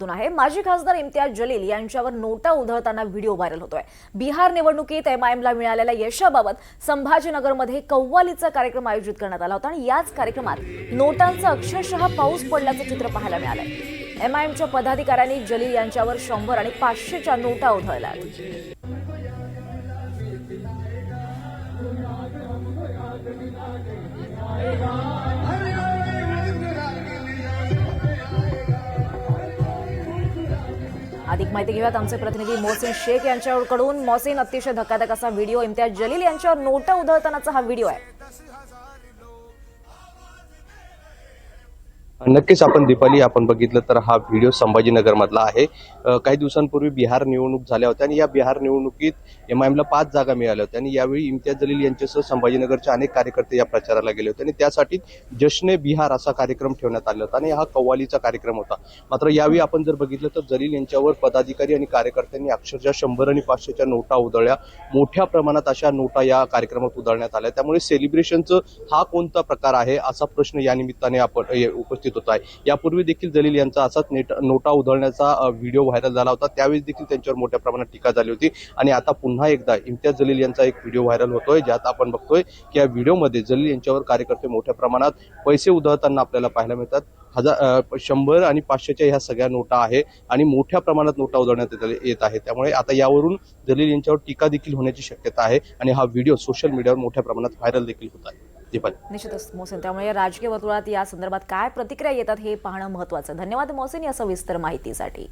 आहे। माजी खासदार इम्तियाज जलील यांच्यावर नोटा उधळताना व्हिडिओ व्हायरल होतोय। बिहार निवडणुकीत एमआयएमला मिळालेल्या यशाबाबत संभाजीनगरमध्ये कव्वालीचा कार्यक्रम आयोजित करण्यात आला होता आणि याच कार्यक्रमात नोटांचा अक्षरशः पाऊस पडल्याचं चित्र पाहायला मिळालंय। एमआयएमच्या पदाधिकाऱ्यांनी जलील यांच्यावर 100 आणि 500च्या नोटा उधळल्या। अधिक माहिती घेऊयात आमचे प्रतिनिधी मोहसिन शेख यांच्याकडून। मोहसिन, अतिशय धक्कादायक असा व्हिडिओ, इम्तियाज जलील यांच्यावर नोटा उधळतानाचा हा व्हिडिओ आहे। नक्कीच दीपाली आपण बघितलं तर हा व्हिडिओ संभाजीनगर मधला आहे। काही दिवसांपूर्वी बिहार निवडणूक झाल्या होत्या आणि या बिहार निवडणुकीत एमआयएमला 5 जागा मिळाल्या होत्या आणि यावेळी इम्तियाज जलील यांच्यासह संभाजीनगरचे अनेक कार्यकर्ते या प्रचाराला गेले होते आणि त्यासाठी जश्न बिहार असा कार्यक्रम ठेवण्यात आला होता आणि हा कव्वालीचा कार्यक्रम होता। मात्र यावेळी आपण जर बघितलं तर जलील यांच्यावर पदाधिकारी आणि कार्यकर्त्यांनी अक्षरशः 100 आणि 500च्या नोटा उधळल्या। मोठ्या प्रमाणात अशा नोटा या कार्यक्रमात उधळण्यात आल्या। त्यामुळे सेलिब्रेशनचं हा कोणता प्रकार आहे असा प्रश्न या निमित्ताने आपण उपस्थित होत आहे। यापूर्वी देखील जलील यांचा असाच नोटा उधळण्याचा व्हिडिओ व्हायरल झाला होता, त्यावेळी देखील त्यांच्यावर मोठ्या प्रमाणात टीका झाली होती आणि आता पुन्हा एकदा इम्तियाज जलील यांचा एक व्हिडिओ व्हायरल होतोय, ज्यात आपण बघतोय की या व्हिडिओमध्ये जलील यांच्यावर कार्यकर्ते मोठ्या प्रमाणात पैसे उधळताना आपल्याला पाहायला मिळतात। 100 आणि 500च्या ह्या सगळ्या नोटा आहे आणि मोठ्या प्रमाणात नोटा उधळण्यात येत आहे। त्यामुळे आता यावरून जलील यांच्यावर टीका देखील होण्याची शक्यता आहे आणि हा व्हिडिओ सोशल मीडियावर मोठ्या प्रमाणात व्हायरल देखील होत आहे। निश्चितच मोहसिन, त्यामुळे राजकीय वर्तुळात या संदर्भात काय प्रतिक्रिया येतात हे पाहणं महत्त्वाचं। धन्यवाद मोहसिन या सविस्तर माहितीसाठी।